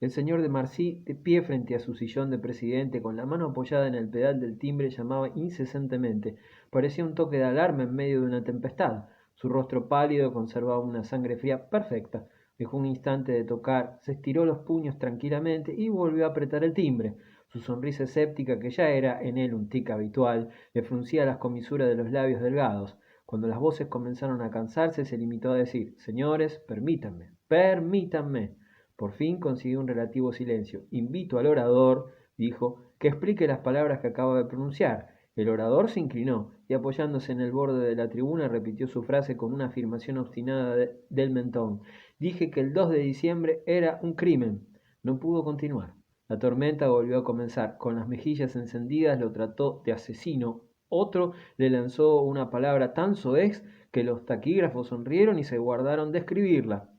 El señor de Marcy, de pie frente a su sillón de presidente, con la mano apoyada en el pedal del timbre, llamaba incesantemente. Parecía un toque de alarma en medio de una tempestad. Su rostro pálido conservaba una sangre fría perfecta. Dejó un instante de tocar, se estiró los puños tranquilamente y volvió a apretar el timbre. Su sonrisa escéptica, que ya era en él un tic habitual, le fruncía las comisuras de los labios delgados. Cuando las voces comenzaron a cansarse, se limitó a decir: Señores, permítanme, permítanme. Por fin consiguió un relativo silencio. Invito al orador, dijo, que explique las palabras que acaba de pronunciar. El orador se inclinó y apoyándose en el borde de la tribuna repitió su frase con una afirmación obstinada del mentón. Dije que el 2 de diciembre era un crimen. No pudo continuar. La tormenta volvió a comenzar. Con las mejillas encendidas lo trató de asesino. Otro le lanzó una palabra tan soez que los taquígrafos sonrieron y se guardaron de escribirla.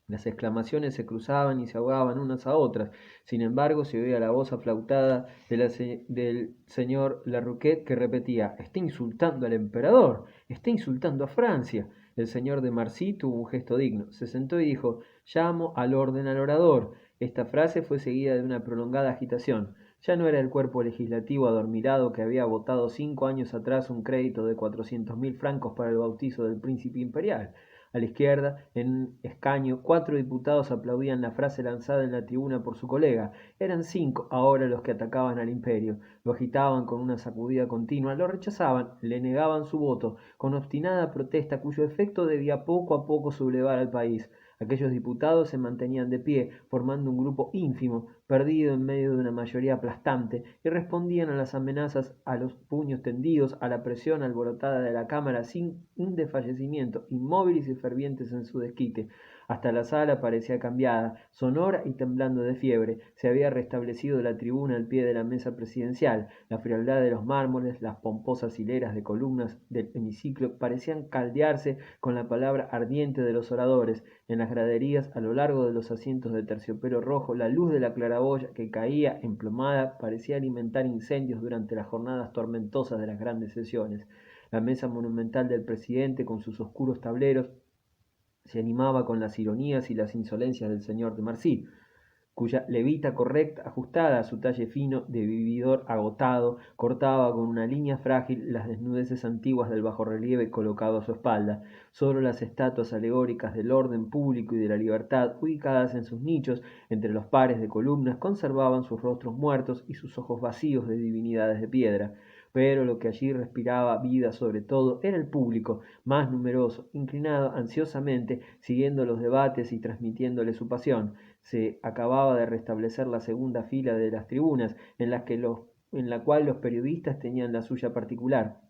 Las exclamaciones se cruzaban y se ahogaban unas a otras. Sin embargo, se oía la voz aflautada del señor Larroquet, que repetía: Está insultando al emperador, está insultando a Francia. El señor de Marcy tuvo un gesto digno. Se sentó y dijo: Llamo al orden al orador. Esta frase fue seguida de una prolongada agitación. Ya no era el cuerpo legislativo adormilado que había votado 5 años atrás un crédito de 400.000 francos para el bautizo del príncipe imperial. A la izquierda, en un escaño, 4 diputados aplaudían la frase lanzada en la tribuna por su colega. Eran 5 ahora los que atacaban al imperio. Lo agitaban con una sacudida continua, lo rechazaban, le negaban su voto, con obstinada protesta cuyo efecto debía poco a poco sublevar al país. Aquellos diputados se mantenían de pie, formando un grupo ínfimo, perdido en medio de una mayoría aplastante, y respondían a las amenazas, a los puños tendidos, a la presión alborotada de la cámara sin un desfallecimiento, inmóviles y fervientes en su desquite. Hasta la sala parecía cambiada, sonora y temblando de fiebre. Se había restablecido la tribuna al pie de la mesa presidencial. La frialdad de los mármoles, las pomposas hileras de columnas del hemiciclo parecían caldearse con la palabra ardiente de los oradores. En las graderías, a lo largo de los asientos de terciopelo rojo, la luz de la claraboya que caía emplomada parecía alimentar incendios durante las jornadas tormentosas de las grandes sesiones. La mesa monumental del presidente, con sus oscuros tableros, se animaba con las ironías y las insolencias del señor de Marcy, cuya levita correcta, ajustada a su talle fino de vividor agotado, cortaba con una línea frágil las desnudeces antiguas del bajorrelieve colocado a su espalda. Solo las estatuas alegóricas del orden público y de la libertad, ubicadas en sus nichos entre los pares de columnas, conservaban sus rostros muertos y sus ojos vacíos de divinidades de piedra. Pero lo que allí respiraba vida sobre todo era el público, más numeroso, inclinado ansiosamente, siguiendo los debates y transmitiéndole su pasión. Se acababa de restablecer la segunda fila de las tribunas, en la cual los periodistas tenían la suya particular.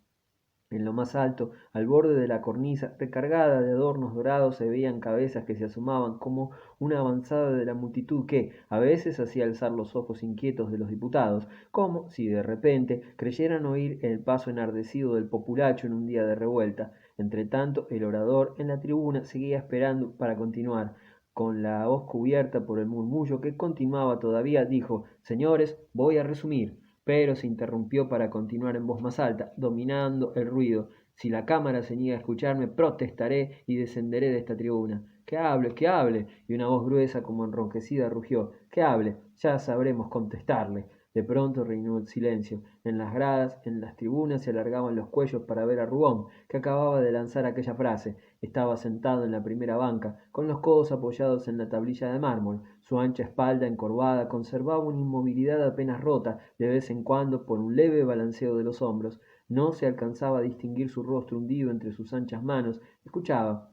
En lo más alto, al borde de la cornisa, recargada de adornos dorados, se veían cabezas que se asomaban como una avanzada de la multitud que, a veces, hacía alzar los ojos inquietos de los diputados, como si de repente creyeran oír el paso enardecido del populacho en un día de revuelta. Entretanto, el orador en la tribuna seguía esperando para continuar. Con la voz cubierta por el murmullo que continuaba todavía, dijo: Señores, voy a resumir. Pero se interrumpió para continuar en voz más alta, dominando el ruido. Si la cámara se niega a escucharme, protestaré y descenderé de esta tribuna. Que hable, que hable. Y una voz gruesa como enronquecida rugió: Que hable, ya sabremos contestarle. De pronto reinó el silencio. En las gradas, en las tribunas se alargaban los cuellos para ver a Rubón, que acababa de lanzar aquella frase. Estaba sentado en la primera banca, con los codos apoyados en la tablilla de mármol. Su ancha espalda encorvada conservaba una inmovilidad apenas rota, de vez en cuando, por un leve balanceo de los hombros. No se alcanzaba a distinguir su rostro hundido entre sus anchas manos. Escuchaba.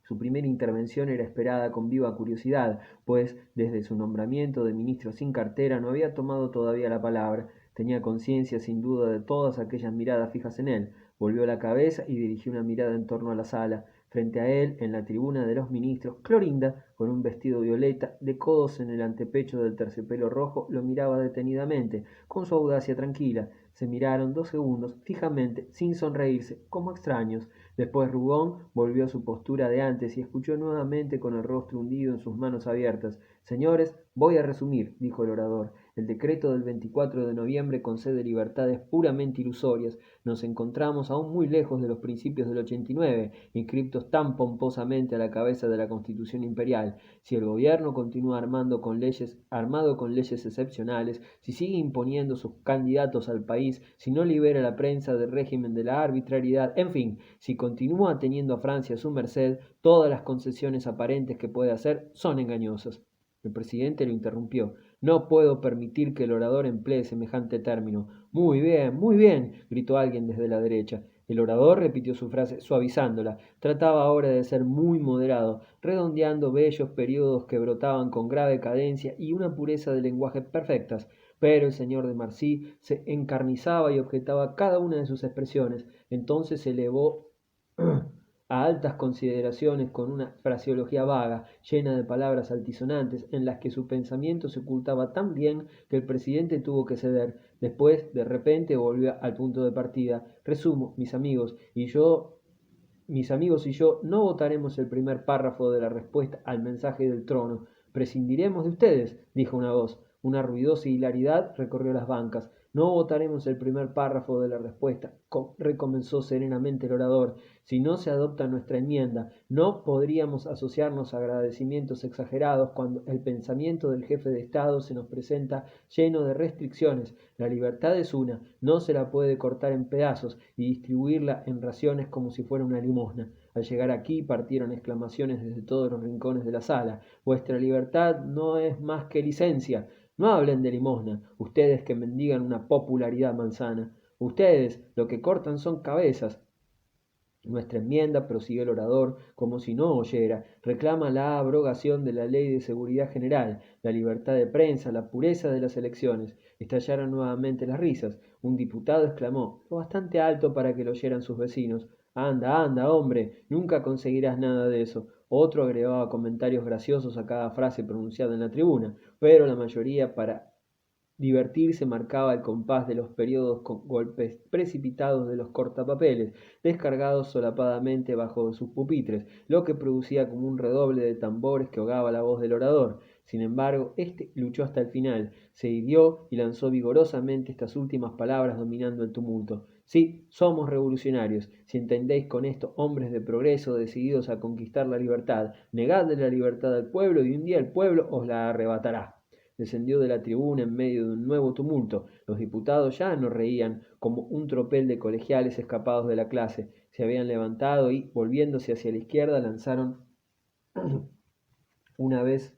Su primera intervención era esperada con viva curiosidad, pues desde su nombramiento de ministro sin cartera no había tomado todavía la palabra. Tenía conciencia sin duda de todas aquellas miradas fijas en él. Volvió la cabeza y dirigió una mirada en torno a la sala. Frente a él, en la tribuna de los ministros, Clorinda, con un vestido violeta, de codos en el antepecho del terciopelo rojo, lo miraba detenidamente, con su audacia tranquila. Se miraron 2 segundos, fijamente, sin sonreírse, como extraños. Después Rubón volvió a su postura de antes y escuchó nuevamente con el rostro hundido en sus manos abiertas. Señores, voy a resumir, dijo el orador. El decreto del 24 de noviembre concede libertades puramente ilusorias. Nos encontramos aún muy lejos de los principios del 89, inscriptos tan pomposamente a la cabeza de la Constitución imperial. Si el gobierno continúa armado con leyes excepcionales, si sigue imponiendo sus candidatos al país, si no libera la prensa del régimen de la arbitrariedad, en fin, si continúa teniendo a Francia a su merced, todas las concesiones aparentes que puede hacer son engañosas. El presidente lo interrumpió. No puedo permitir que el orador emplee semejante término. Muy bien, gritó alguien desde la derecha. El orador repitió su frase, suavizándola. Trataba ahora de ser muy moderado, redondeando bellos periodos que brotaban con grave cadencia y una pureza de lenguaje perfectas. Pero el señor de Marcy se encarnizaba y objetaba cada una de sus expresiones. Entonces se elevó a altas consideraciones con una fraseología vaga, llena de palabras altisonantes, en las que su pensamiento se ocultaba tan bien que el presidente tuvo que ceder. Después, de repente, volvió al punto de partida. Resumo, mis amigos y yo no votaremos el primer párrafo de la respuesta al mensaje del trono. Prescindiremos de ustedes, dijo una voz. Una ruidosa hilaridad recorrió las bancas. No votaremos el primer párrafo de la respuesta, recomenzó serenamente el orador. Si no se adopta nuestra enmienda, no podríamos asociarnos a agradecimientos exagerados cuando el pensamiento del jefe de Estado se nos presenta lleno de restricciones. La libertad es una, no se la puede cortar en pedazos y distribuirla en raciones como si fuera una limosna. Al llegar aquí partieron exclamaciones desde todos los rincones de la sala. Vuestra libertad no es más que licencia. No hablen de limosna, ustedes que mendigan una popularidad manzana. Ustedes lo que cortan son cabezas. Nuestra enmienda, prosiguió el orador, como si no oyera, reclama la abrogación de la Ley de Seguridad General, la libertad de prensa, la pureza de las elecciones. Estallaron nuevamente las risas. Un diputado exclamó, lo bastante alto para que lo oyeran sus vecinos. Anda, anda, hombre, nunca conseguirás nada de eso. Otro agregaba comentarios graciosos a cada frase pronunciada en la tribuna, pero la mayoría, para divertirse, marcaba el compás de los periodos con golpes precipitados de los cortapapeles, descargados solapadamente bajo sus pupitres, lo que producía como un redoble de tambores que ahogaba la voz del orador. Sin embargo, éste luchó hasta el final, se irguió y lanzó vigorosamente estas últimas palabras dominando el tumulto. Sí, somos revolucionarios. Si entendéis con esto hombres de progreso decididos a conquistar la libertad, negadle la libertad al pueblo y un día el pueblo os la arrebatará. Descendió de la tribuna en medio de un nuevo tumulto. Los diputados ya no reían como un tropel de colegiales escapados de la clase. Se habían levantado y, volviéndose hacia la izquierda, lanzaron una vez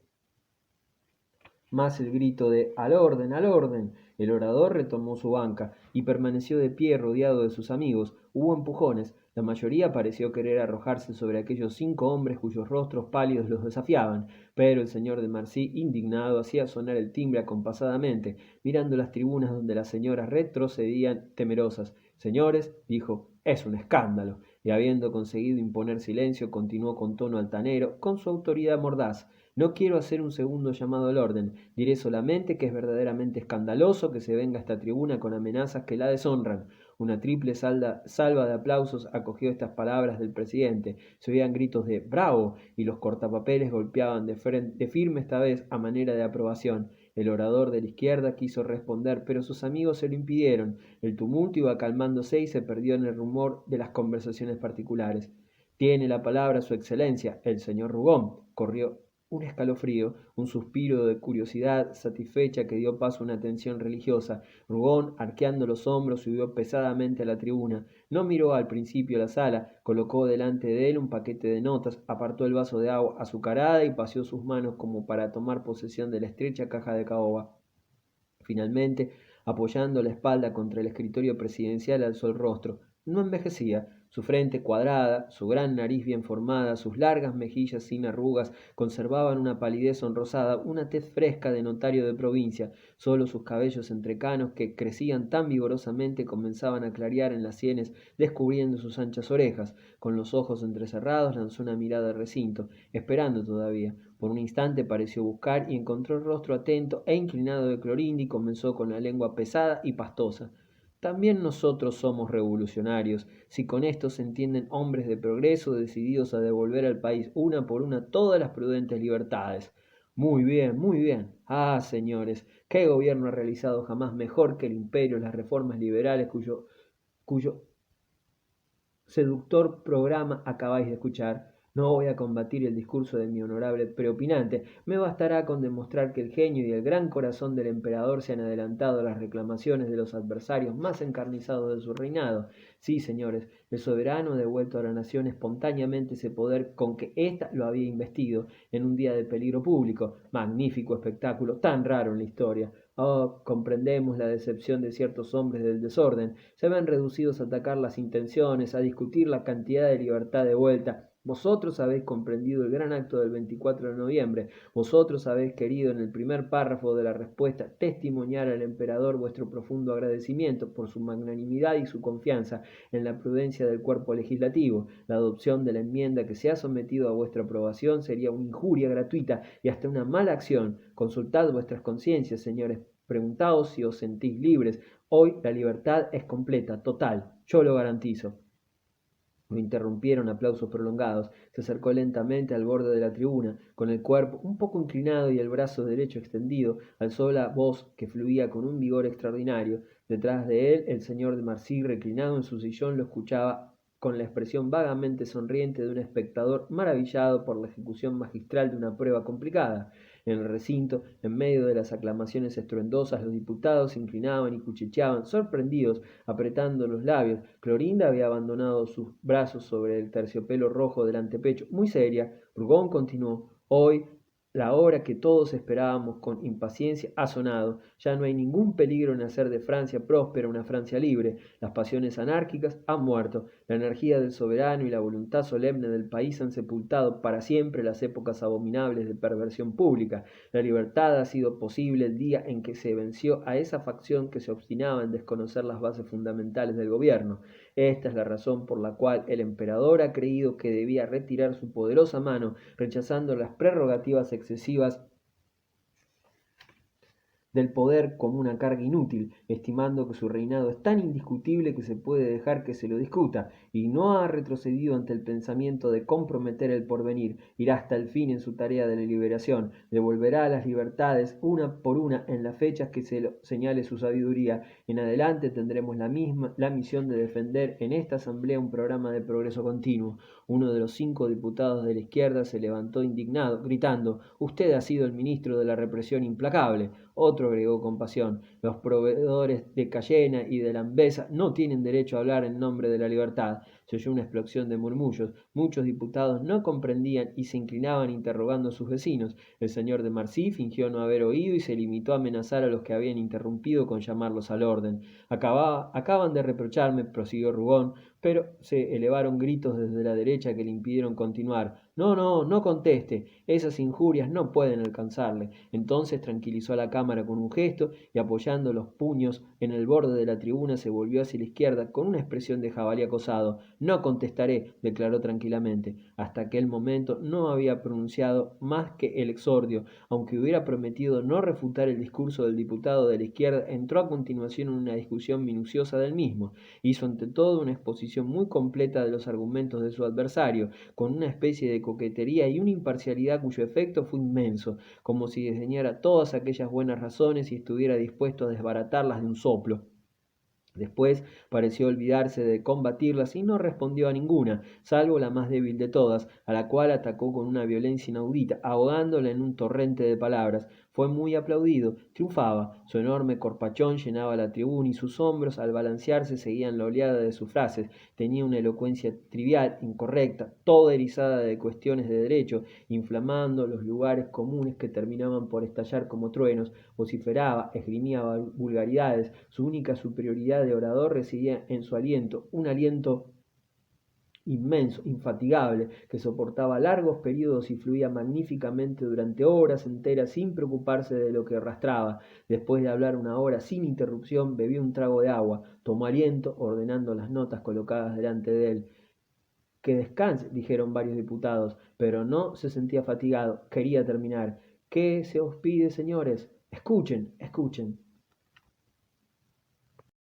más el grito de ¡al orden, al orden! El orador retomó su banca y permaneció de pie rodeado de sus amigos. Hubo empujones. La mayoría pareció querer arrojarse sobre aquellos 5 hombres cuyos rostros pálidos los desafiaban, pero el señor de Marcy, indignado, hacía sonar el timbre acompasadamente, mirando las tribunas donde las señoras retrocedían temerosas. Señores, dijo, es un escándalo. Y habiendo conseguido imponer silencio, continuó con tono altanero, con su autoridad mordaz. No quiero hacer un segundo llamado al orden. Diré solamente que es verdaderamente escandaloso que se venga a esta tribuna con amenazas que la deshonran. Una triple salva de aplausos acogió estas palabras del presidente. Se oían gritos de ¡bravo! Y los cortapapeles golpeaban de firme esta vez a manera de aprobación. El orador de la izquierda quiso responder, pero sus amigos se lo impidieron. El tumulto iba calmándose y se perdió en el rumor de las conversaciones particulares. Tiene la palabra su excelencia, el señor Rugón, corrió un escalofrío, un suspiro de curiosidad satisfecha que dio paso a una tensión religiosa. Rugón, arqueando los hombros, subió pesadamente a la tribuna. No miró al principio la sala, colocó delante de él un paquete de notas, apartó el vaso de agua azucarada y paseó sus manos como para tomar posesión de la estrecha caja de caoba. Finalmente, apoyando la espalda contra el escritorio presidencial, alzó el rostro. No envejecía. Su frente cuadrada, su gran nariz bien formada, sus largas mejillas sin arrugas, conservaban una palidez sonrosada, una tez fresca de notario de provincia. Solo sus cabellos entrecanos, que crecían tan vigorosamente, comenzaban a clarear en las sienes, descubriendo sus anchas orejas. Con los ojos entrecerrados, lanzó una mirada de recinto, esperando todavía. Por un instante pareció buscar y encontró el rostro atento e inclinado de Clorinda y comenzó con la lengua pesada y pastosa. También nosotros somos revolucionarios, si con esto se entienden hombres de progreso decididos a devolver al país una por una todas las prudentes libertades. Muy bien, muy bien. Ah, señores, ¿qué gobierno ha realizado jamás mejor que el imperio las reformas liberales cuyo seductor programa acabáis de escuchar? No voy a combatir el discurso de mi honorable preopinante. Me bastará con demostrar que el genio y el gran corazón del emperador se han adelantado a las reclamaciones de los adversarios más encarnizados de su reinado. Sí, señores, el soberano ha devuelto a la nación espontáneamente ese poder con que ésta lo había investido en un día de peligro público. Magnífico espectáculo, tan raro en la historia. Oh, comprendemos la decepción de ciertos hombres del desorden. Se ven reducidos a atacar las intenciones, a discutir la cantidad de libertad devuelta. Vosotros habéis comprendido el gran acto del 24 de noviembre. Vosotros habéis querido en el primer párrafo de la respuesta testimoniar al emperador vuestro profundo agradecimiento por su magnanimidad y su confianza en la prudencia del cuerpo legislativo. La adopción de la enmienda que se ha sometido a vuestra aprobación sería una injuria gratuita y hasta una mala acción. Consultad vuestras conciencias, señores. Preguntaos si os sentís libres. Hoy la libertad es completa, total. Yo lo garantizo. Lo interrumpieron aplausos prolongados. Se acercó lentamente al borde de la tribuna, con el cuerpo un poco inclinado y el brazo derecho extendido, alzó la voz que fluía con un vigor extraordinario. Detrás de él, el señor de Marcy, reclinado en su sillón, lo escuchaba con la expresión vagamente sonriente de un espectador maravillado por la ejecución magistral de una prueba complicada. En el recinto, en medio de las aclamaciones estruendosas, los diputados se inclinaban y cuchicheaban, sorprendidos, apretando los labios. Clorinda había abandonado sus brazos sobre el terciopelo rojo del antepecho, muy seria. Burgón continuó: Hoy la hora que todos esperábamos con impaciencia ha sonado. Ya no hay ningún peligro en hacer de Francia próspera una Francia libre. Las pasiones anárquicas han muerto. La energía del soberano y la voluntad solemne del país han sepultado para siempre las épocas abominables de perversión pública. La libertad ha sido posible el día en que se venció a esa facción que se obstinaba en desconocer las bases fundamentales del gobierno. Esta es la razón por la cual el emperador ha creído que debía retirar su poderosa mano, rechazando las prerrogativas excesivas del poder como una carga inútil, estimando que su reinado es tan indiscutible que se puede dejar que se lo discuta, y no ha retrocedido ante el pensamiento de comprometer el porvenir. Irá hasta el fin en su tarea de la liberación, devolverá las libertades una por una en las fechas que se lo señale su sabiduría. En adelante tendremos la misión de defender en esta asamblea un programa de progreso continuo. Uno de los 5 diputados de la izquierda se levantó indignado, gritando: Usted ha sido el ministro de la represión implacable. Otro agregó con pasión: Los proveedores de Cayena y de Lambesa no tienen derecho a hablar en nombre de la libertad. Se oyó una explosión de murmullos. Muchos diputados no comprendían y se inclinaban interrogando a sus vecinos. El señor de Marcy fingió no haber oído y se limitó a amenazar a los que habían interrumpido con llamarlos al orden. Acaban de reprocharme, prosiguió Rugón, pero se elevaron gritos desde la derecha que le impidieron continuar. No, no, no conteste. Esas injurias no pueden alcanzarle. Entonces tranquilizó a la cámara con un gesto y apoyando los puños en el borde de la tribuna se volvió hacia la izquierda con una expresión de jabalí acosado. No contestaré, declaró tranquilamente. Hasta aquel momento no había pronunciado más que el exordio. Aunque hubiera prometido no refutar el discurso del diputado de la izquierda, entró a continuación en una discusión minuciosa del mismo. Hizo ante todo una exposición muy completa de los argumentos de su adversario, con una especie de coquetería y una imparcialidad cuyo efecto fue inmenso, como si desdeñara todas aquellas buenas razones y estuviera dispuesto a desbaratarlas de un soplo. Después pareció olvidarse de combatirlas y no respondió a ninguna, salvo la más débil de todas, a la cual atacó con una violencia inaudita, ahogándola en un torrente de palabras. Fue muy aplaudido, triunfaba, su enorme corpachón llenaba la tribuna y sus hombros al balancearse seguían la oleada de sus frases. Tenía una elocuencia trivial, incorrecta, toda erizada de cuestiones de derecho, inflamando los lugares comunes que terminaban por estallar como truenos. Vociferaba, esgrimía vulgaridades, su única superioridad de orador residía en su aliento, un aliento inmenso, infatigable, que soportaba largos periodos y fluía magníficamente durante horas enteras sin preocuparse de lo que arrastraba. Después de hablar una hora sin interrupción, bebió un trago de agua, tomó aliento, ordenando las notas colocadas delante de él. Que descanse, dijeron varios diputados, pero no se sentía fatigado, quería terminar. ¿Qué se os pide, señores? Escuchen, escuchen.